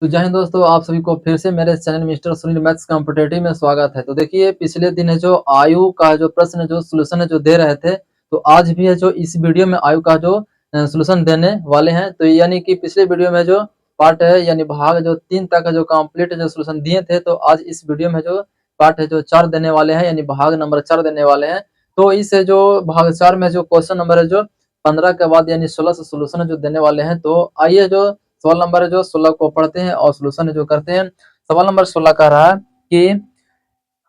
तो जय हिंद दोस्तों, आप सभी को फिर से मेरे channel mister Sunil maths competitive में स्वागत है। तो देखिए, पिछले दिन है जो आयु का जो प्रश्न जो सॉल्यूशन है जो दे रहे थे, तो आज भी है जो इस वीडियो में आयु का जो सॉल्यूशन देने वाले हैं। तो यानी कि पिछले वीडियो में जो पार्ट है यानी भाग जो 3 तक जो कंप्लीट जो सॉल्यूशन दिए थे, तो आज इस वीडियो में जो पार्ट है जो 4 देने वाले हैं, यानी भाग नंबर 4 देने वाले हैं। तो इस जो भाग 4 में जो क्वेश्चन नंबर है जो 15 के बाद यानी 16 से सॉल्यूशन जो देने वाले हैं। तो आइए जो सवाल नंबर है जो 16 को पढ़ते हैं और सॉल्यूशन जो करते हैं। सवाल नंबर 16 कह रहा है कि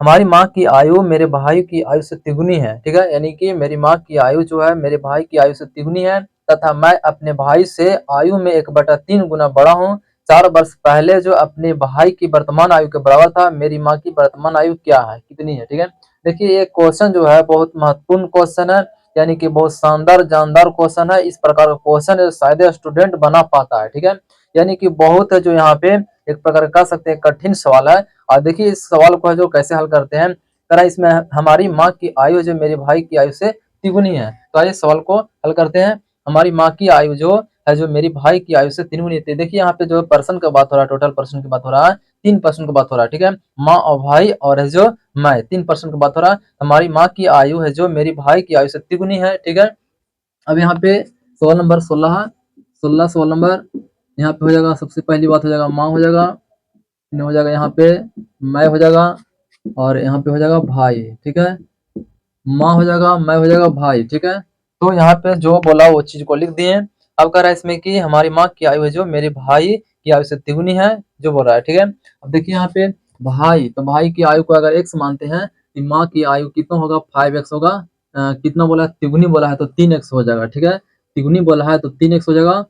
हमारी माँ की आयु मेरे भाई की आयु से तिगुनी है। ठीक है, यानी कि मेरी माँ की आयु जो है मेरे भाई की आयु से तिगुनी है तथा मैं अपने भाई से आयु में 1/3 गुना बड़ा हूँ। 4 वर्ष पहले जो अपने भाई की वर्तमान आयु के बराबर था, मेरी माँ की वर्तमान आयु क्या है, कितनी है। ठीक है, देखिए ये क्वेश्चन जो है बहुत महत्वपूर्ण क्वेश्चन है, यानी कि बहुत शानदार जानदार क्वेश्चन है। इस प्रकार का क्वेश्चन शायद स्टूडेंट बना पाता है। ठीक है, यानी कि बहुत है जो यहाँ पे एक प्रकार कह सकते हैं कठिन सवाल है। और देखिए इस सवाल को है जो कैसे हल करते हैं। करा इसमें हमारी माँ की आयु जो मेरे भाई की आयु से तिगुनी है। तो आइए सवाल को हल करते हैं। हमारी माँ की आयु जो है जो मेरी भाई की आयु से तिगुनी थी। देखिए यहाँ पे जो पर्सन का बात हो रहा है, टोटल पर्सन की बात हो रहा है, 3 पर्सन की बात हो रहा है। ठीक है, माँ और भाई और है जो मैं, 3 पर्सन की बात हो रहा है। हमारी माँ की आयु है जो मेरी भाई की आयु से तिगुनी है। ठीक है, अब यहाँ पे सवाल नंबर 16 सवाल नंबर यहाँ पे हो जाएगा। सबसे पहली बात हो जाएगा माँ हो जाएगा, हो जाएगा यहाँ पे मैं हो जाएगा और यहाँ पे हो जाएगा भाई। ठीक है, माँ हो जाएगा, मैं हो जाएगा, भाई। ठीक है, तो यहाँ पे जो बोला वो चीज को लिख दिए। अब कह रहा है इसमें कि हमारी माँ की आयु है जो मेरे भाई की आयु से तिगुनी है, जो बोल रहा है। ठीक है, अब देखिए यहाँ पे भाई, तो भाई की आयु को अगर एक्स मानते हैं तो माँ की आयु कितना होगा, 5x होगा। कितना बोला है, तिगुनी बोला है तो 3x हो जाएगा। ठीक है, तिगुनी बोला है तो 3x हो जाएगा।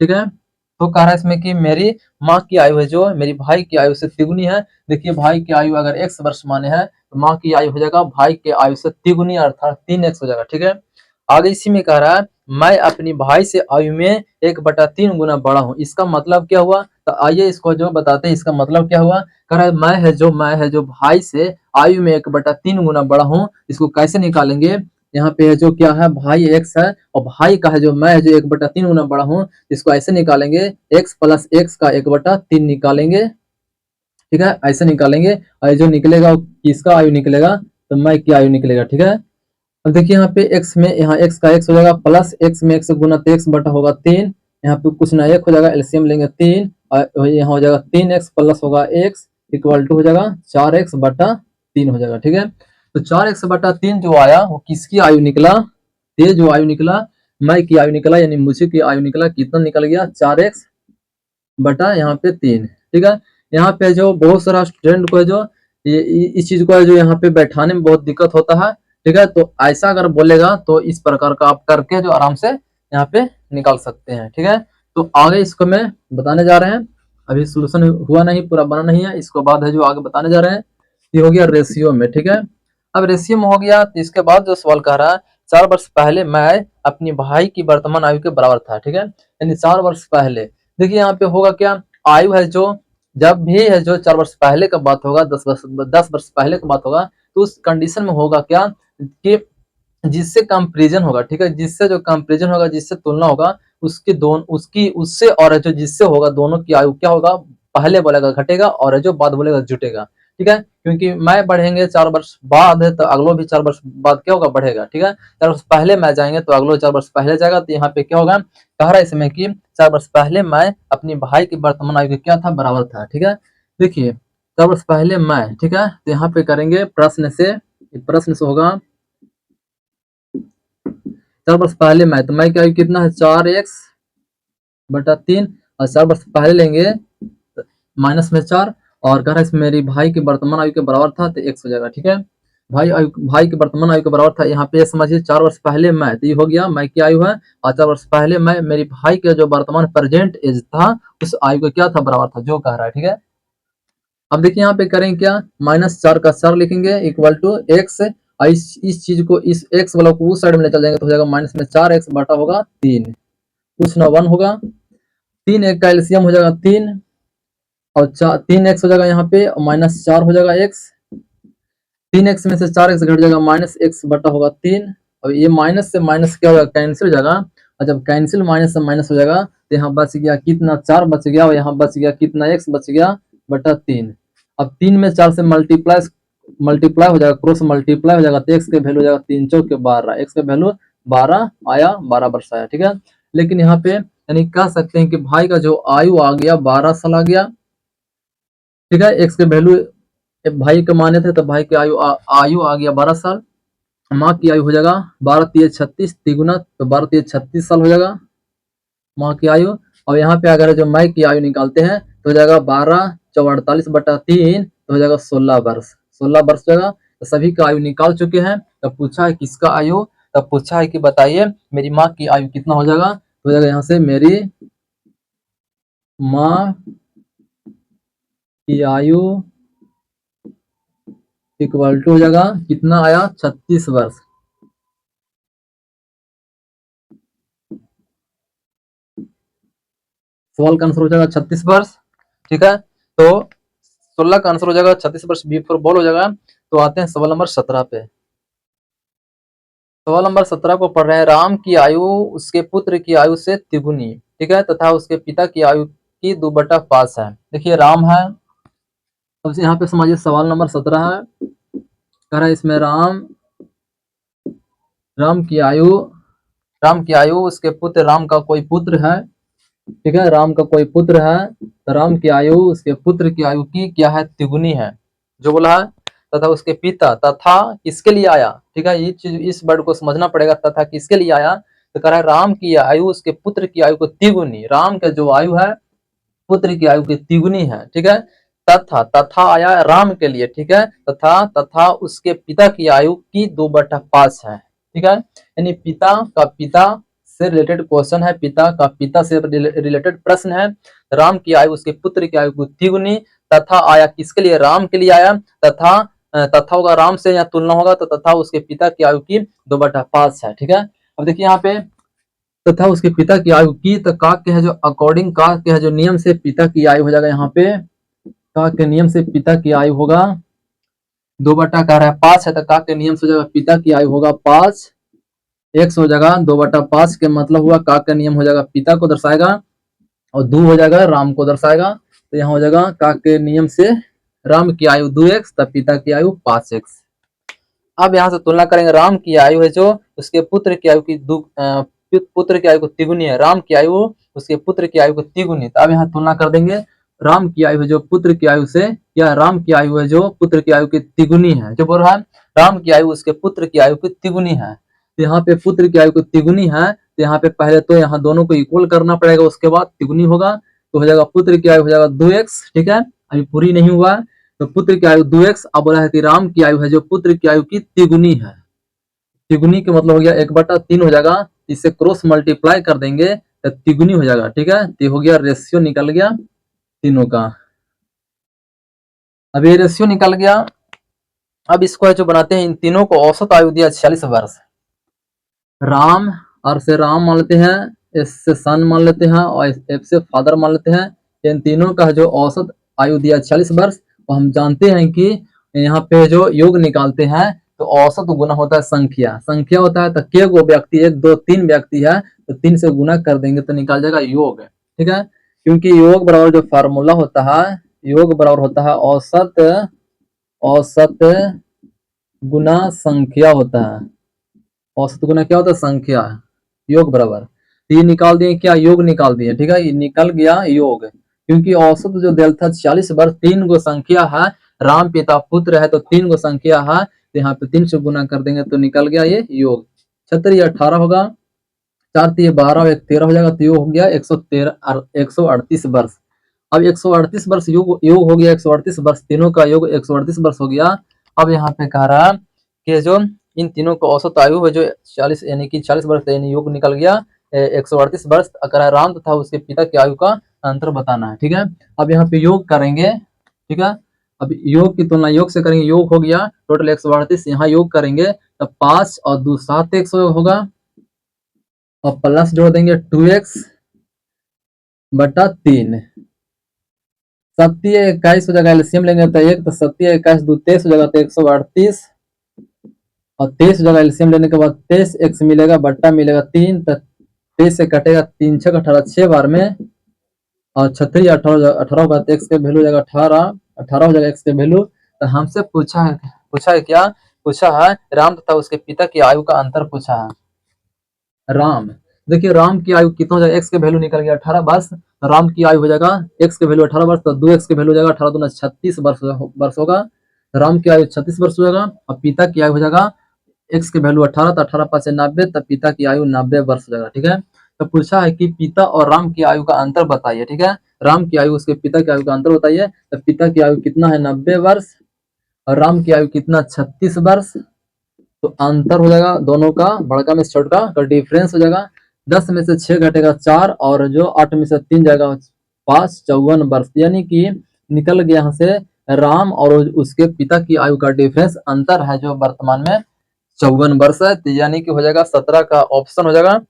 ठीक है, तो कह रहा है इसमें कि मेरी माँ की आयु है जो मेरी भाई की आयु से तिगुनी है। देखिए भाई की आयु अगर x वर्ष माने हैं तो माँ की आयु हो जाएगा भाई के आयु से तिगुनी अर्थात 3x हो जाएगा। ठीक है, आगे इसी में कह रहा है मैं अपनी भाई से आयु में 1/3 गुना बड़ा हूँ। इसका मतलब क्या हुआ, तो आइए इसको जो बताते हैं इसका मतलब क्या हुआ। कह रहा है मैं है जो भाई से आयु में 1/3 गुना बड़ा हूँ। इसको कैसे निकालेंगे, यहाँ पे है जो क्या है, भाई x है और भाई का है जो मैं है जो 1/3 गुना बड़ा हूँ। इसको ऐसे निकालेंगे, x प्लस x का 1/3 निकालेंगे। ठीक है, ऐसे निकालेंगे और जो निकलेगा किसका आयु निकलेगा, तो मैं की आयु निकलेगा। ठीक है, अब देखिए यहाँ पे x में, यहाँ x का x हो जाएगा प्लस x में x गुना तो x बटा होगा 3। यहाँ पे कुछ ना 1 हो जाएगा, एलसीएम लेंगे 3 और यहाँ हो जाएगा 3x प्लस होगा x इक्वल टू हो जाएगा 4x बटा 3 हो जाएगा। ठीक है, तो 4x बटा 3 जो आया वो किसकी आयु निकला, ये जो आयु निकला मैं की आयु निकला, यानी मुझे की आयु निकला। कितना निकल गया, 4x बटा यहाँ पे 3। ठीक है, यहाँ पे जो बहुत सारा स्टूडेंट को है जो ये इस चीज को है जो यहाँ पे बैठाने में बहुत दिक्कत होता है। ठीक है, तो ऐसा अगर बोलेगा तो इस प्रकार का आप करके जो आराम से यहाँ पे निकाल सकते हैं। ठीक है, तो आगे इसको मैं बताने जा रहे हैं। अभी सोल्यूशन हुआ नहीं, पूरा बना नहीं है, इसको बाद है जो आगे बताने जा रहे हैं। ये हो गया रेशियो में। ठीक है, अब रेशियो में हो गया तो इसके बाद जो सवाल कह रहा है 4 वर्ष पहले मैं अपनी भाई की वर्तमान आयु के बराबर था। ठीक है, यानी 4 वर्ष पहले। देखिए यहाँ पे होगा क्या, आयु है जो जब भी है जो 4 वर्ष पहले का बात होगा, 10 वर्ष पहले का बात होगा, तो उस कंडीशन में होगा क्या कि जिससे कंपैरिजन होगा। ठीक है, जिससे जो कंपैरिजन होगा, जिससे तुलना होगा, उसके दोनों उसकी उससे और जो जिससे होगा दोनों की आयु क्या होगा, पहले बोलेगा घटेगा और जो बाद बोलेगा जुटेगा। ठीक है, क्योंकि मैं बढ़ेंगे 4 वर्ष बाद है तो अगलो भी 4 वर्ष बाद क्या होगा, बढ़ेगा। ठीक है, 4 वर्ष पहले मैं जाएंगे तो अगलो 4 वर्ष पहले जाएगा। तो यहाँ पे क्या होगा, कह रहा है इसमें कि 4 वर्ष पहले मैं अपनी भाई की वर्तमान आयु के क्या था, बराबर था। ठीक है, देखिए 4 वर्ष पहले मैं, ठीक है, तो यहाँ पे करेंगे प्रश्न से होगा 4 वर्ष पहले मैं, तो मैं क्या कितना है, 4x बटा 3 और 4 वर्ष पहले लेंगे माइनस में 4 और कह रहा है मेरी भाई के वर्तमान आयु के बराबर था तो x हो जाएगा। ठीक है, भाई के वर्तमान आयु के बराबर था। यहाँ पे समझिए 4 वर्ष पहले मैं, तो ये हो गया मैं की आयु है, और 4 वर्ष पहले मैं मेरी भाई के जो वर्तमान प्रेजेंट एज था उस आयु का क्या था, बराबर था, जो कह रहा है। ठीक है, अब देखिए यहाँ पे करेंगे क्या, -4 का 4 लिखेंगे इक्वल टू x। इस चीज को, इस x वाला को उस साइड में ले चल जाएंगे तो हो जाएगा माइनस में 4x बटा होगा 3, कुछ ना 1 होगा। 3 एक का एलसीएम हो जाएगा 3 और 3x हो जाएगा यहाँ पे, -4 हो जाएगा x। 3x में से 4x घट जाएगा, -x बटा होगा 3। और ये माइनस से माइनस क्या होगा, कैंसिल हो जाएगा, और जब कैंसिल माइनस से माइनस हो जाएगा तो यहाँ बच गया कितना 4 बच गया, और यहाँ बच गया कितना x बच गया बटा 3। अब 3 में 4 से मल्टीप्लाई हो जाएगा, क्रॉस मल्टीप्लाई हो जाएगा, तो x के वैल्यू हो जाएगा 3 चौक के 12, x का वैल्यू 12 आया, 12 वर्ष आया। ठीक है, लेकिन यहाँ पे यानी कह सकते हैं कि भाई का जो आयु आ गया 12 साल आ गया। ठीक है, x के वैल्यू भाई के माने थे, तो भाई की आयु आ गया 12 साल। माँ की आयु हो जाएगा 12 तिये 36, तिगुना तो 12 तिये 36 साल हो जाएगा माँ की आयु। और यहाँ पे अगर जो माई की आयु निकालते हैं तो हो जाएगा 12 × 48 बटा 3, तो हो जाएगा 16 वर्ष, 16 वर्ष हो जाएगा। तो सभी का आयु निकाल चुके हैं। तब पूछा है किसका आयु, तब पूछा है कि बताइए मेरी माँ की आयु कितना हो जाएगा, तो हो जाएगा यहाँ से मेरी माँ की आयु इक्वल टू हो जाएगा कितना आया 36 वर्ष। सवाल का आंसर हो जाएगा 36 वर्ष। ठीक है, तो 16 का आंसर हो जाएगा 36 वर्ष, बी फॉर बॉल हो जाएगा। तो आते हैं सवाल नंबर 17 पे। सवाल नंबर 17 को पढ़ रहे हैं। राम की आयु उसके पुत्र की आयु से तिगुनी, ठीक है, तथा उसके पिता की आयु की 2/5 है। देखिए राम है, सबसे यहाँ पे समझिए सवाल नंबर 17 है, कह रहा है इसमें राम की आयु उसके पुत्र राम का कोई पुत्र है। ठीक है, राम का कोई पुत्र है, तो राम की आयु उसके पुत्र की आयु की क्या है तिगुनी है, जो बोला है। तथा उसके पिता, तथा किसके लिए आया, ठीक है, ये चीज इस वर्ड को समझना पड़ेगा। तथा किसके लिए आया, तो कह रहा है राम की आयु उसके पुत्र की आयु को तिगुनी, राम का जो आयु है पुत्र की आयु की तिगुनी है। ठीक है, तथा आया राम के लिए। ठीक है, तथा उसके पिता की आयु की 2/5 है। ठीक है, यानी पिता से रिलेटेड क्वेश्चन है, पिता से रिलेटेड प्रश्न है। राम की आयु उसके पुत्र की आयु को तिगुनी, तथा आया किसके लिए, राम के लिए आया। तथा होगा राम से यहाँ तुलना होगा, तो तथा उसके पिता की आयु की 2/5 है। ठीक है, अब देखिए यहाँ पे तथा उसके पिता की आयु की, तो का के है जो अकॉर्डिंग का के है जो नियम से पिता की आयु हो जाएगा, यहाँ पे का के नियम से पिता की आयु होगा 2/5 है, तो का के नियम से हो जाएगा पिता की आयु होगा 5, x हो जाएगा 2/5 के मतलब हुआ का का नियम हो जाएगा पिता को दर्शाएगा, और 2 हो जाएगा राम को दर्शाएगा। तो यहाँ हो जाएगा का के नियम से राम की आयु 2x, तब पिता की आयु 5x। अब यहाँ से तुलना करेंगे, राम की आयु है जो उसके पुत्र की आयु की पुत्र की आयु को तिगुनी है, राम की आयु उसके पुत्र की आयु को तिगुनी। तो अब यहाँ तुलना कर देंगे, राम की आयु है जो पुत्र की आयु से, या राम की आयु है जो पुत्र की आयु की तिगुनी है, जो बोल रहा है राम की आयु उसके पुत्र की आयु की तिगुनी है। तो यहाँ पे पुत्र की आयु को तिगुनी है, तो यहाँ पे पहले तो यहाँ दोनों को इक्वल करना पड़ेगा, उसके बाद तिगुनी होगा, तो हो जाएगा पुत्र की आयु हो जाएगा 2x। ठीक है, अभी पूरी नहीं हुआ, तो पुत्र की आयु 2x। अब बोला है कि राम की आयु है जो पुत्र की आयु की तिगुनी है, तिगुनी के मतलब हो गया 1/3 हो जाएगा, इससे क्रॉस मल्टीप्लाई कर देंगे तो तिगुनी हो जाएगा। ठीक है, तो हो गया रेशियो निकल गया तीनों का। अब ये रेशियो निकल गया, अब इसको जो बनाते हैं, इन तीनों को औसत आयु दिया 46 वर्ष। राम और से राम मान लेते हैं, एस से सन मान लेते हैं, और एफ से फादर मान लेते हैं। इन तीनों का जो औसत आयु दिया 46 वर्ष। तो हम जानते हैं कि यहाँ पे जो योग निकालते हैं, तो औसत गुना होता है संख्या होता है, तो के गो व्यक्ति 1 2 3 व्यक्ति है, तो 3 से गुना कर देंगे तो निकाल जाएगा योग। ठीक है, क्योंकि योग बराबर जो फार्मूला होता है, योग बराबर होता है औसत गुना संख्या होता है। औसत गुना क्या होता है, संख्या। योग बराबर, तो ये निकाल दिए, क्या योग निकाल दिए। ठीक है, ये निकल गया योग, क्योंकि औसत जो दिया था 46 वर्ष, 3 गो संख्या है, राम पिता पुत्र है, तो 3 गो संख्या है, तो यहाँ पे 3 से गुना कर देंगे तो निकल गया ये योग। 36 18 होगा, 4 3 12 और 1 13 हो जाएगा, तो योग हो गया 138 वर्ष। अब 138 वर्ष योग हो गया, 138 वर्ष, तीनों का योग 138 वर्ष हो गया। अब यहाँ पे कह रहा है कि जो इन तीनों का औसत आयु है जो 40 यानी कि 40 वर्ष, यानी योग निकल गया 138 वर्ष। अगर राम तथा उसके पिता की आयु का अंतर बताना है। ठीक है, अब यहाँ पे योग करेंगे। ठीक है, अब योग की तुलना योग से करेंगे, योग हो गया टोटल 138, यहाँ योग करेंगे तो 5 और 2 7 100 होगा, और प्लस जोड़ देंगे 2x बटा 3, 7 21 हो जाएगा, एलसीएम लेंगे तो 1, तो 7 21 2 23 हो जाएगा, तो 138, और 23 हो जाएगा, एलसीएम लेने के बाद 23 x मिलेगा बट्टा मिलेगा 3, तो 23 से कटेगा 3 छः 18, 6 बार में, और 36 18 18 होगा तो एक्स का वैल्यू हो जाएगा 18, 18 हो जाएगा एक्स का वैल्यू। तो हमसे पूछा है क्या, पूछा है राम तथा उसके पिता की आयु का अंतर पूछा है। राम, देखिए राम की आयु कितना हो जाएगा, एक्स के वैल्यू निकल गया 18 वर्ष, तो राम की आयु हो जाएगा एक्स के वैल्यू 18 वर्ष, तो 2 एक्स के वैल्यू हो जाएगा 18 दूना 36 वर्ष होगा। राम की आयु 36 वर्ष हो जाएगा, और पिता की आयु हो जाएगा एक्स के वैल्यू 18, तो 18 5 90, तब पिता की आयु 90 वर्ष हो जाएगा। ठीक है, तो पूछा है कि पिता और राम की आयु का अंतर बताइए। ठीक है, राम की आयु उसके पिता की आयु का अंतर बताइए। तो पिता की आयु कितना है 90 वर्ष, और राम की आयु कितना 36 वर्ष। तो अंतर हो जाएगा दोनों का, बड़का में से छोटा का डिफरेंस हो जाएगा। 10 में से 6 घटेगा 4, और जो 8 में से 3 जाएगा 5, 54 वर्ष। यानी कि निकल गया यहाँ से राम और उसके पिता की आयु का डिफरेंस, अंतर है जो वर्तमान में 54 वर्ष है। तो यानी कि हो जाएगा 17 का ऑप्शन हो जाएगा,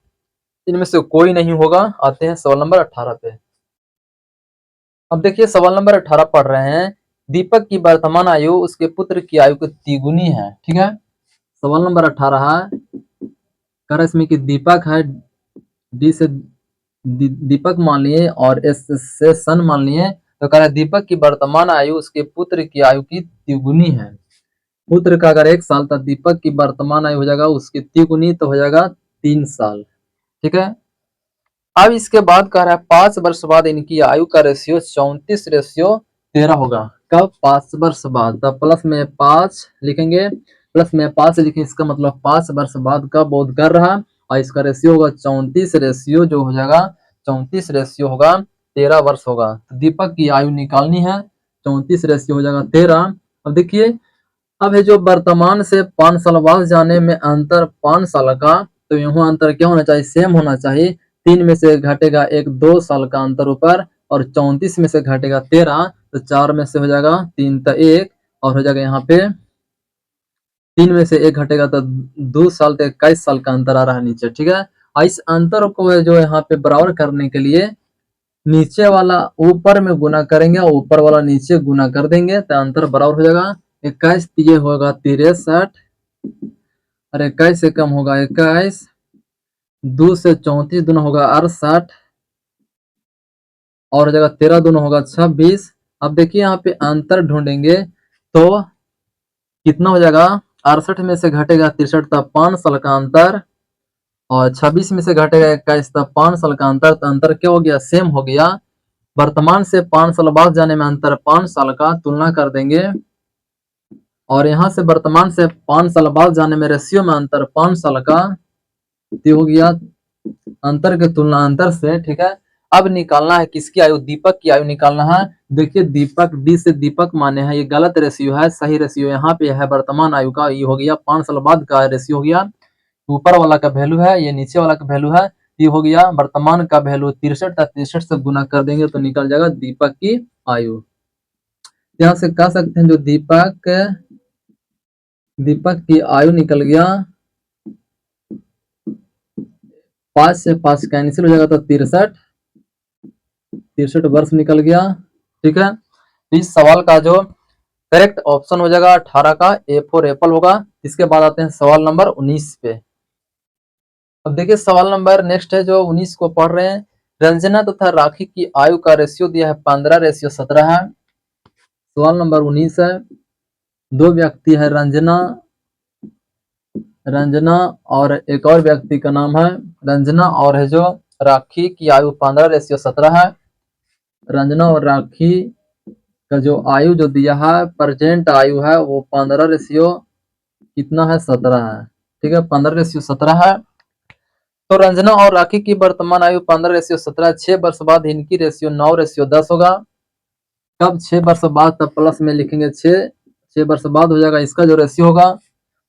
इनमें से कोई नहीं होगा। आते हैं सवाल नंबर 18 पे। अब देखिए सवाल नंबर 18 पढ़ रहे हैं, दीपक की वर्तमान आयु उसके पुत्र की आयु की तिगुनी है। ठीक है, सवाल नंबर 18 है, कह रहा है इसमें कि दीपक है, डी से दीपक मान लिए और एस से सन मान लिए, तो कह रहा है दीपक की वर्तमान आयु उसके पुत्र की आयु की तिगुनी है। पुत्र का अगर 1 साल, तो दीपक की वर्तमान आयु हो जाएगा उसकी तिगुनी, तो हो जाएगा 3 साल। ठीक है, अब इसके बाद कह रहा है 5 वर्ष बाद इनकी आयु का रेशियो 34:13 होगा। कब, 5 वर्ष बाद। तब प्लस में 5 लिखेंगे, प्लस में 5 लिखे, इसका मतलब 5 वर्ष बाद का बोध कर रहा, और इसका रेशियो होगा 34 रेशियो जो हो जाएगा 34 रेशियो होगा 13 वर्ष होगा। तो दीपक की आयु निकालनी है, 34 रेशियो हो जाएगा 13। अब देखिए, अब है जो वर्तमान से 5 साल बाद जाने में अंतर 5 साल का, तो यहाँ अंतर क्या होना चाहिए, सेम होना चाहिए। 3 में से घटेगा 1, 2 साल का अंतर ऊपर, और 34 में से घटेगा 13, तो 4 में से हो जाएगा 3 तो 1, और हो जाएगा यहाँ पे 3 में से 1 घटेगा तो 2 साल, तो 21 साल का अंतर आ रहा है नीचे। ठीक है, और इस अंतर को है जो यहाँ पे बराबर करने के लिए नीचे वाला ऊपर में गुना करेंगे, और ऊपर वाला नीचे गुना कर देंगे, तो अंतर बराबर हो जाएगा 21 ये होगा 63, और 21 से कम होगा 21, 2 से 34 दूना होगा 68, और हो जाएगा 13 दूना होगा 26। अब देखिए यहाँ पे अंतर ढूंढेंगे तो कितना हो जाएगा, 68 में से घटेगा 63, तब 5 साल का अंतर, और 26 में से घटेगा 21, तब 5 साल का अंतर। तो अंतर क्या हो गया, सेम हो गया। वर्तमान से 5 साल बाद जाने में अंतर 5 साल का, तुलना कर देंगे, और यहाँ से वर्तमान से 5 साल बाद जाने में रेशियो में अंतर 5 साल का, तो हो गया अंतर के तुलना अंतर से। ठीक है, अब निकालना है किसकी आयु, दीपक की आयु निकालना है। देखिए दीपक, डी से दीपक माने हैं, ये गलत रेशियो है, सही रेशियो यहाँ पे है वर्तमान आयु का, ये हो गया 5 साल बाद का रेशियो हो गया। ऊपर वाला का वैल्यू है, ये नीचे वाला का वैल्यू है, ये हो गया वर्तमान का वैल्यू 63 था, 63 से गुना कर देंगे तो निकल जाएगा दीपक की आयु। यहाँ से कह सकते हैं जो दीपक की आयु निकल गया, 5 से 5 कैंसिल हो जाएगा तो 63 वर्ष निकल गया। ठीक है, इस सवाल का जो करेक्ट ऑप्शन हो जाएगा 18 का ए फॉर एप्पल होगा। इसके बाद आते हैं सवाल नंबर 19 पे। अब देखिए सवाल नंबर नेक्स्ट है जो 19 को पढ़ रहे हैं, रंजना तथा राखी की आयु का रेशियो दिया है 15:17 है। सवाल नंबर 19 है, दो व्यक्ति है, रंजना और एक और व्यक्ति का नाम है रंजना, और है जो राखी की आयु 15:17 है। रंजना और राखी का जो आयु जो दिया है, प्रेजेंट आयु है वो 15 कितना है, 17 है। ठीक है, 15:17 है। तो रंजना और राखी की वर्तमान आयु 15:17, 6 वर्ष बाद इनकी रेशियो 9:10 होगा। कब, 6 वर्ष बाद, तब प्लस में लिखेंगे 6 वर्ष बाद हो जाएगा इसका जो रेशियो होगा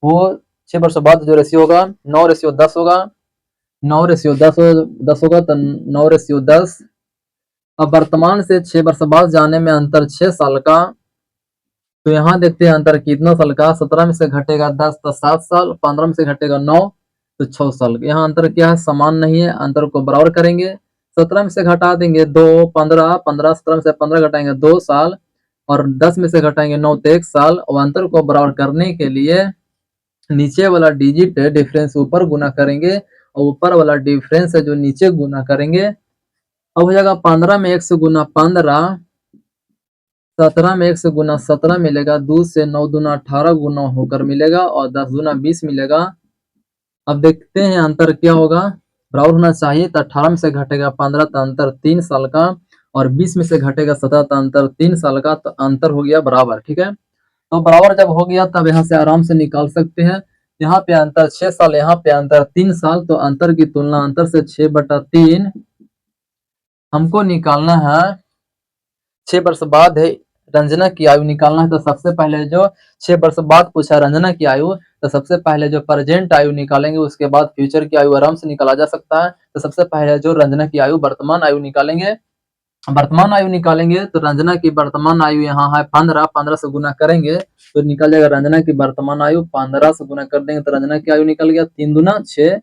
वो 6 वर्ष बाद जो रेशियो होगा 9:10 होगा। 9:10 होगा तो 9:10। अब वर्तमान से 6 वर्ष बाद जाने में अंतर 6 साल का, तो यहाँ देखते हैं अंतर कितना साल का, 17 में से घटेगा 10 तो 7 साल, 15 में से घटेगा 9 तो 6 साल। यहाँ अंतर क्या है, समान नहीं है, अंतर को बराबर करेंगे। 17 में से घटा देंगे 2, 15, 15 17 में से 15 घटाएंगे 2 साल, और 10 में से घटाएंगे 9 तो 1 साल। और अंतर को बराबर करने के लिए नीचे वाला डिजिट डिफरेंस ऊपर गुना करेंगे, और ऊपर वाला डिफरेंस है जो नीचे गुना करेंगे। अब हो जाएगा 15 में 1 से गुना 15, 17 में 1 से गुना 17 मिलेगा, 2 से 9 दूना 18 गुना होकर मिलेगा और 10 दूना 20 मिलेगा। अब देखते हैं अंतर क्या होगा। बराबर होना चाहिए तो 18 में से घटेगा 15 तो अंतर 3 साल का, और 20 में से घटेगा 17 तो अंतर 3 साल का, तो अंतर हो गया बराबर। ठीक है, तो बराबर जब हो गया तब यहाँ से आराम से निकाल सकते हैं। यहाँ पे अंतर 6 साल, यहाँ पे अंतर 3 साल, तो अंतर की तुलना अंतर से 6/3 हमको निकालना है। 6 वर्ष बाद है रंजना की आयु निकालना है, तो सबसे पहले जो 6 वर्ष बाद पूछा रंजना की आयु, तो सबसे पहले जो प्रेजेंट आयु निकालेंगे, उसके बाद फ्यूचर की आयु आराम से निकाला जा सकता है। तो सबसे पहले जो रंजना की आयु वर्तमान आयु निकालेंगे। वर्तमान आयु निकालेंगे तो रंजना की वर्तमान आयु यहाँ है 15, 15 से गुना करेंगे तो निकल जाएगा रंजना की वर्तमान आयु। 15 से गुना कर देंगे तो रंजना की आयु निकल गया 3 दूना 6,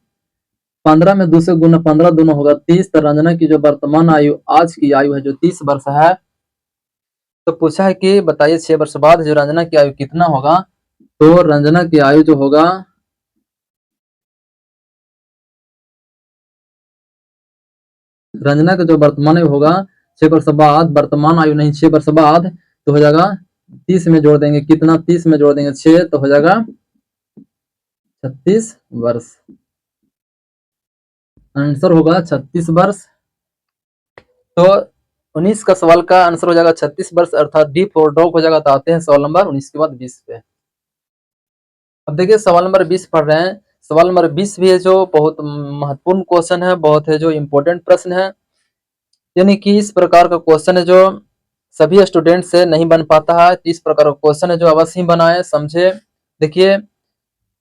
15 में 2 से गुना 15 दूना होगा 30, तो रंजना की जो वर्तमान आयु आज की आयु है जो 30 वर्ष है। तो पूछा है कि बताइए 6 वर्ष बाद जो रंजना की आयु कितना होगा। तो रंजना की आयु जो होगा, रंजना का जो वर्तमान आयु होगा 6 वर्ष बाद, वर्तमान आयु नहीं 6 वर्ष बाद, तो हो जाएगा 30 में जोड़ देंगे, कितना 30 में जोड़ देंगे 6, तो हो जाएगा 36 वर्ष। आंसर होगा 36 वर्ष। तो 19 का सवाल का आंसर हो जाएगा 36 वर्ष, अर्थात डी फॉर डॉग हो जाएगा। तो आते हैं सवाल नंबर 19 के बाद 20 पे। अब देखिए सवाल नंबर 20 पढ़ रहे हैं। सवाल नंबर 20 भी है जो बहुत महत्वपूर्ण क्वेश्चन है, बहुत है जो इम्पोर्टेंट प्रश्न है। यानी कि इस प्रकार का क्वेश्चन है जो सभी स्टूडेंट से नहीं बन पाता है। इस प्रकार का क्वेश्चन है जो अवश्य ही बनाए, समझे। देखिए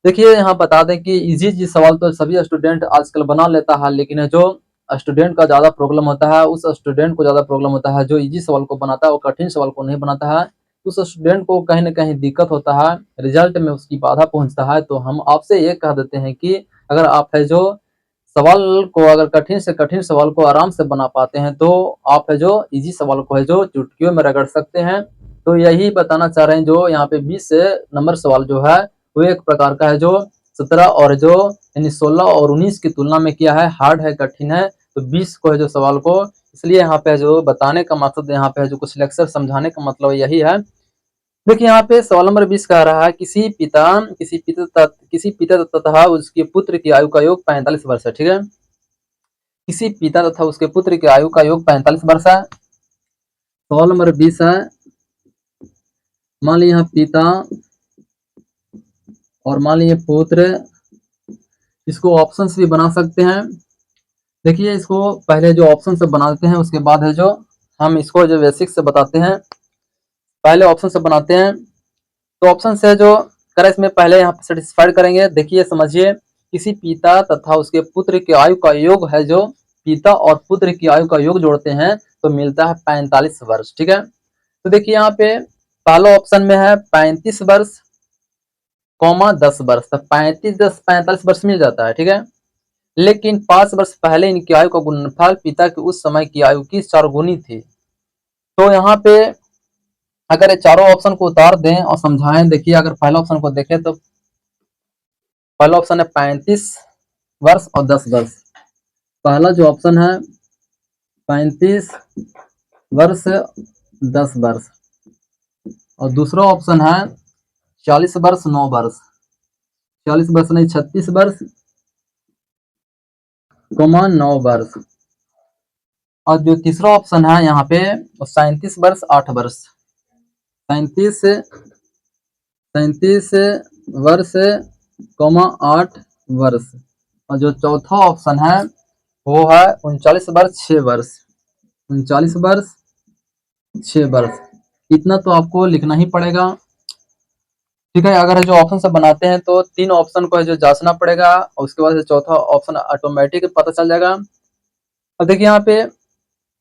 देखिए यहाँ बता दें कि इजी सवाल तो सभी स्टूडेंट आजकल बना लेता है, लेकिन जो स्टूडेंट का ज़्यादा प्रॉब्लम होता है, उस स्टूडेंट को ज़्यादा प्रॉब्लम होता है जो इजी सवाल को बनाता है, वो कठिन सवाल को नहीं बनाता है। उस स्टूडेंट को कहीं ना कहीं दिक्कत होता है, रिजल्ट में उसकी बाधा पहुंचता है। तो हम आपसे ये कह देते हैं कि अगर आप है जो सवाल को, अगर कठिन से कठिन सवाल को आराम से बना पाते हैं, तो आप है जो इजी सवाल को है जो चुटकियों में रगड़ सकते हैं। तो यही बताना चाह रहे हैं। जो यहाँ पे 20 नंबर सवाल जो है वो एक प्रकार का है जो 17 और जो यानी 16 और 19 की तुलना में क्या है, हार्ड है, कठिन है। तो 20 को है जो सवाल को, इसलिए यहाँ पे जो बताने का मकसद, यहाँ पे जो कुछ लेक्चर समझाने का मतलब यही है। देखिए यहाँ पे सवाल नंबर 20 कह रहा है किसी पिता तथा उसके पुत्र की आयु का योग 45 वर्ष है। ठीक है, किसी पिता तथा उसके पुत्र की आयु का योग 45 वर्ष है। सवाल नंबर 20 है, मान लीजिए यहाँ पिता और मान लीजिए पुत्र, इसको ऑप्शंस भी बना सकते हैं। देखिए इसको पहले जो ऑप्शन से बनाते हैं, उसके बाद है जो हम इसको जो बेसिक से बताते हैं। पहले ऑप्शन से बनाते हैं, तो ऑप्शन से जो करें इसमें पहले यहाँ पे सेटिस्फाइड करेंगे। देखिए समझिए, किसी पिता तथा उसके पुत्र की आयु का योग है जो पिता और पुत्र की आयु का योग जोड़ते हैं तो मिलता है 45 वर्ष। ठीक है, तो देखिए यहाँ पे पहला ऑप्शन में है 35 वर्ष, 10 वर्ष, तो 35 10 45 वर्ष मिल जाता है। ठीक है, लेकिन 5 वर्ष पहले इनकी आयु का गुणनफल पिता की उस समय की आयु की 4 गुनी थी। तो यहाँ पे अगर ये चारों ऑप्शन को उतार दें और समझाएं, देखिए अगर पहला ऑप्शन को देखें तो पहला ऑप्शन है 35 वर्ष और 10 वर्ष। पहला जो ऑप्शन है 35 वर्ष 10 वर्ष, और दूसरा ऑप्शन है 40 वर्ष 9 वर्ष, 40 वर्ष नहीं 36 वर्ष 9 वर्ष, और जो तीसरा ऑप्शन है यहाँ पे 37 वर्ष 8 वर्ष, 37 वर्ष 8 वर्ष, और जो चौथा ऑप्शन है वो है 39 वर्ष 6 वर्ष, 39 वर्ष 6 वर्ष। इतना तो आपको लिखना ही पड़ेगा। ठीक है, अगर जो ऑप्शन से बनाते हैं तो 3 ऑप्शन को है जो जांचना पड़ेगा, और उसके बाद चौथा ऑप्शन ऑटोमेटिक पता चल जाएगा। अब देखिए यहाँ पे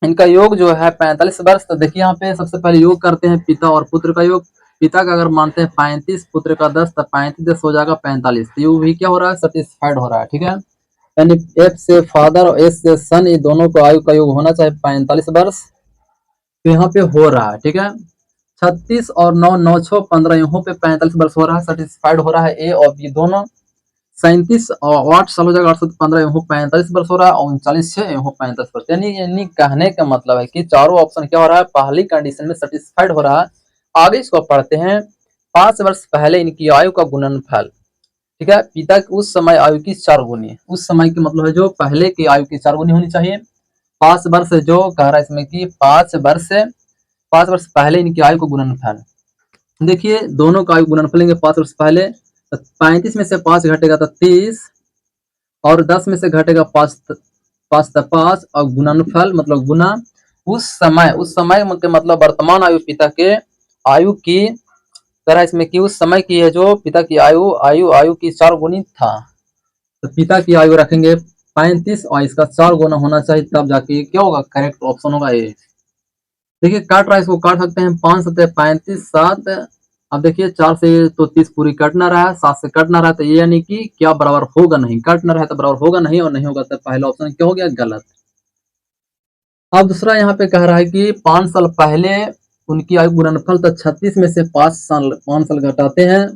इनका योग जो है 45 वर्ष, तो देखिए यहाँ पे सबसे पहले योग करते हैं पिता और पुत्र का योग। पिता का अगर मानते हैं 35, पुत्र का 10, तो 35 10 हो जाएगा 45, तो ये भी क्या हो रहा है, सेटिस्फाइड हो रहा है। ठीक है, यानी एफ से फादर और एस से सन, ये दोनों को आयु का योग होना चाहिए 45 वर्ष, तो यहाँ पे हो रहा है। ठीक है, 36 और 9 9 6 15, यहाँ पे 45 वर्ष हो रहा है, सेटिस्फाइड हो रहा है ए और बी दोनों। 37 और 8 साल हो जाएगा, 815 यहाँ 45 वर्ष हो रहा है, और 39 6 यहाँ 45 वर्ष। यानी कहने का मतलब है कि चारों ऑप्शन क्या हो रहा है, पहली कंडीशन में सेटिस्फाइड हो रहा है। आगे इसको पढ़ते हैं। 5 वर्ष पहले इनकी आयु का गुणनफल, ठीक है, पिता की उस समय आयु की 4 गुनी। उस समय की मतलब है जो पहले की आयु की 4 गुनी होनी चाहिए। 5 वर्ष जो कह रहा है इसमें कि 5 वर्ष पहले इनकी आयु को गुणनफल। देखिए दोनों का आयु गुणनफल लेंगे 5 वर्ष पहले, तो 35 में से 5 घटेगा तो 30, और 10 में से घटेगा 5 तो 5, और गुणनफल मतलब गुना उस समय के मतलब वर्तमान आयु पिता के आयु की तरह इसमें कि उस समय की है जो पिता की आयु आयु आयु की 4 गुनी था। तो पिता की आयु रखेंगे 35 और इसका 4 गुना होना चाहिए, तब जाके क्या होगा, करेक्ट ऑप्शन होगा ए। देखिए काट रहा है, इसको काट सकते हैं, 5 7 35 7। अब देखिए 4 से तो 30 पूरी कट ना रहा है, 7 से कट ना रहा है, तो ये यानी कि क्या बराबर होगा नहीं, कट ना रहा है तो बराबर होगा नहीं, और नहीं होगा तो पहला ऑप्शन क्या हो गया, गलत। अब दूसरा यहाँ पे कह रहा है कि 5 साल पहले उनकी आयु गुणनफल, तो 36 में से 5 साल घटाते हैं,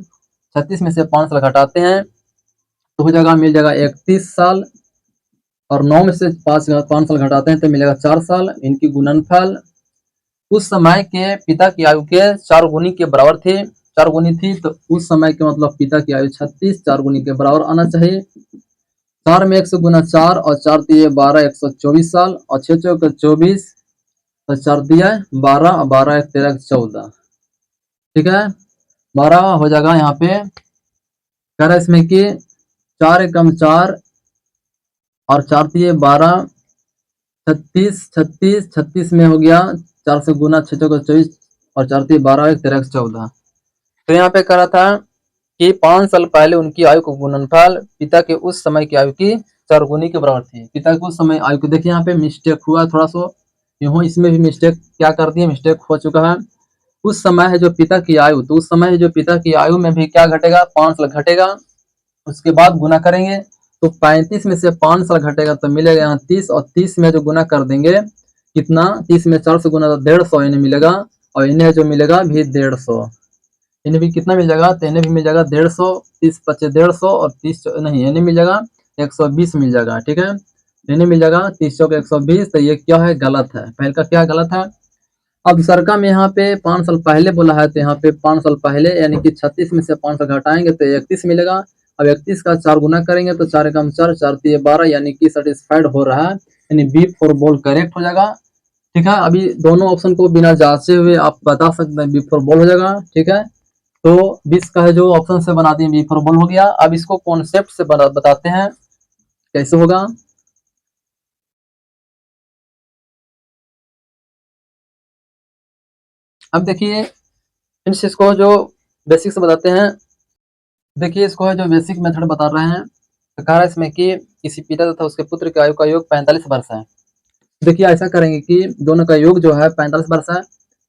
36 में से 5 साल घटाते हैं तो हो जाएगा, मिल जाएगा 31 साल, और 9 में से 5 साल घटाते हैं तो मिलेगा 4 साल। इनकी गुणनफल उस समय के पिता की आयु के 4 गुनी के बराबर थे, 4 गुनी थी, तो उस समय के मतलब पिता की आयु 36 4 गुनी के बराबर आना चाहिए। 4 में 1 से गुना 4 और 4 दिए 12 124 साल, और 6 चौक 24, तो 4 दिया 12 और 12 1 13 14, ठीक है, 12 हो जाएगा। यहाँ पे कह रहा है इसमें कि 4 एकम 4 और 4 दिए 12, 36 36 36 में हो गया 4 से गुना 6 चौक 24, और 4 दिए 12 1 13 14। तो यहाँ पे कह रहा था कि 5 साल पहले उनकी आयु को गुणनफल पिता के उस समय की आयु की 4 गुनी के बराबर थी। पिता के उस समय आयु को देखिए यहाँ पे मिस्टेक हुआ थोड़ा सा, यूं इसमें भी मिस्टेक क्या कर दिया, मिस्टेक हो चुका है। उस समय है जो पिता की आयु, तो उस समय है जो पिता की आयु में भी क्या घटेगा, 5 साल घटेगा, उसके बाद गुना करेंगे तो 35 में से 5 साल घटेगा तो मिलेगा यहाँ 30, और 30 में जो गुना कर देंगे कितना, 30 में 4 से गुना तो 150 इन्हें मिलेगा, और इन्हें जो मिलेगा भी 150, इन्हें भी कितना मिल जाएगा, तो इन्हें भी मिल जाएगा 150, 30 पच्चे 150, और 30 नहीं इन्हें मिल जाएगा 120 मिल जाएगा, ठीक है, इन्हें मिल जाएगा 30 चौक 120, तो ये क्या है, गलत है, पहले का क्या गलत है। अब सरका में यहाँ पे 5 साल पहले बोला है, तो यहाँ पे 5 साल पहले यानी कि 36 में से 5 साल घटाएंगे तो 31 मिलेगा। अब 31 का 4 गुना करेंगे तो 4 एकम 4 4 तिये 12, यानी कि सेटिस्फाइड हो रहा है, यानी बी फॉर बॉल करेक्ट हो जाएगा, ठीक है। अभी दोनों ऑप्शन को बिना जांचे हुए आप बता सकते हैं बी फॉर बॉल हो जाएगा, ठीक है। तो 20 का है जो ऑप्शन से बना दिए बी फॉर बॉल हो गया। अब इसको कॉन्सेप्ट से बताते हैं कैसे होगा। अब देखिए इसको जो बेसिक से बताते हैं। देखिए इसको है जो बेसिक मेथड बता रहे हैं, तो कह रहा है इसमें कि किसी पिता तथा उसके पुत्र की आयु का योग 45 वर्ष है। देखिए ऐसा करेंगे कि दोनों का योग जो है 45 वर्ष है,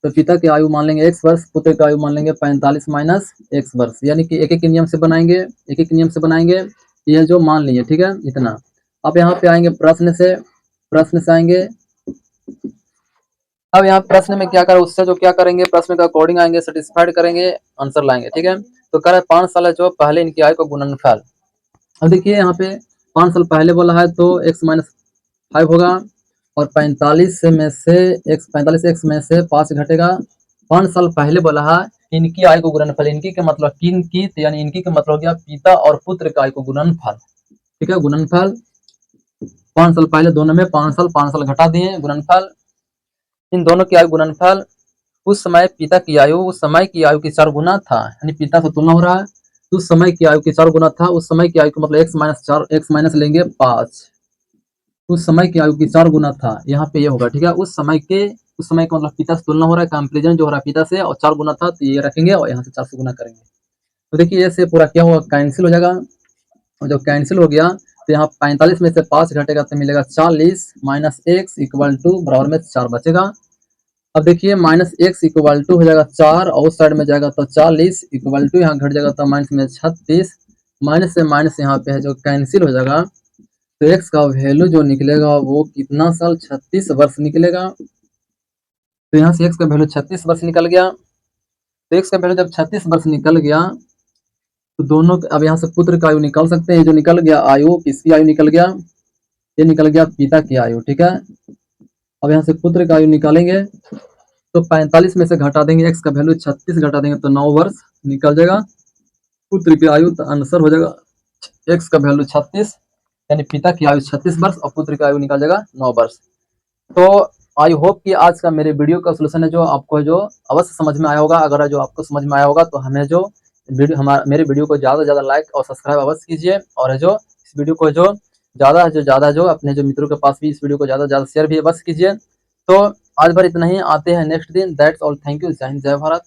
तो पिता की आयु मान लेंगे x वर्ष, पुत्र की आयु मान लेंगे 45 माइनस x वर्ष, यानी कि एक एक नियम से बनाएंगे, एक एक नियम से बनाएंगे, ये जो मान लिए, ठीक है, इतना। अब यहाँ पे आएंगे प्रश्न से आएंगे। अब यहाँ प्रश्न में क्या करें, उससे जो क्या करेंगे, प्रश्न के अकॉर्डिंग आएंगे, सेटिस्फाइड करेंगे, आंसर लाएंगे, ठीक है। तो कह रहे 5 साल है जो पहले इनकी आयु का गुणनफल। अब देखिए यहाँ पे 5 साल पहले बोला है तो x माइनस 5 होगा, और 45 में से x 45 x में से 5 घटेगा। 5 साल पहले बोला है इनकी आयु को गुणनफल, इनकी का मतलब किन की, यानी इनकी का मतलब हो गया पिता और पुत्र का आयु को गुणनफल, ठीक है, गुणनफल। 5 साल पहले दोनों में 5 साल घटा दिए, गुणनफल इन दोनों की आयु गुणनफल उस समय पिता की आयु उस समय की आयु की 4 गुना था, यानी पिता से तुलना हो रहा है, उस समय की आयु की 4 गुना था, उस समय की आयु का मतलब x माइनस 4, x माइनस लेंगे 5, उस समय की आयु की 4 गुना था, यहाँ पे ये होगा, ठीक है। उस समय का मतलब पिता से तुलना हो रहा है, कंपेरिजन जो हो रहा है पिता से, और 4 गुना था तो ये रखेंगे, और यहाँ से 4 से गुना करेंगे, तो देखिए ऐसे पूरा क्या होगा, कैंसिल हो जाएगा, और जब कैंसिल हो गया तो यहाँ 45 में से 5 घटेगा तो मिलेगा 40 माइनस एक्स इक्वल टू बराबर में 4 बचेगा। अब देखिए माइनस एक्स इक्वल टू हो जाएगा 4, और उस साइड में जाएगा तो 40 इक्वल टू यहाँ घट जाएगा तो माइनस में 36, माइनस से माइनस यहाँ पे है जो कैंसिल हो जाएगा, तो एक्स का वैल्यू जो निकलेगा वो कितना साल, 36 वर्ष निकलेगा। तो यहाँ से एक्स का वैल्यू 36 वर्ष निकल गया। तो एक्स का वैल्यू जब 36 वर्ष निकल गया तो दोनों अब यहाँ से पुत्र का आयु निकाल सकते हैं। ये जो निकल गया आयु, किसकी आयु निकल गया? ये निकल गया पिता की आयु, ठीक है। अब यहाँ से पुत्र का आयु निकालेंगे तो 45 में से घटा देंगे, एक्स का वैल्यू 36 घटा देंगे तो 9 वर्ष निकल जाएगा। पुत्र की आयु तो आंसर हो जाएगा एक्स का वैल्यू 36, यानी पिता की आयु 36 वर्ष और पुत्र की आयु निकल जाएगा 9 वर्ष। तो आई होप कि आज का मेरे वीडियो का सोल्यूशन है जो आपको जो अवश्य समझ में आया होगा। अगर जो आपको समझ में आया होगा तो हमें जो वीडियो मेरे वीडियो को ज़्यादा से ज़्यादा लाइक और सब्सक्राइब अवश्य कीजिए, और जो इस वीडियो को जो ज़्यादा जो अपने जो मित्रों के पास भी इस वीडियो को ज़्यादा से ज़्यादा शेयर भी अवश्य कीजिए। तो आज भर इतना ही, आते हैं नेक्स्ट दिन। दैट्स ऑल, थैंक यू, जय हिंद, जय भारत।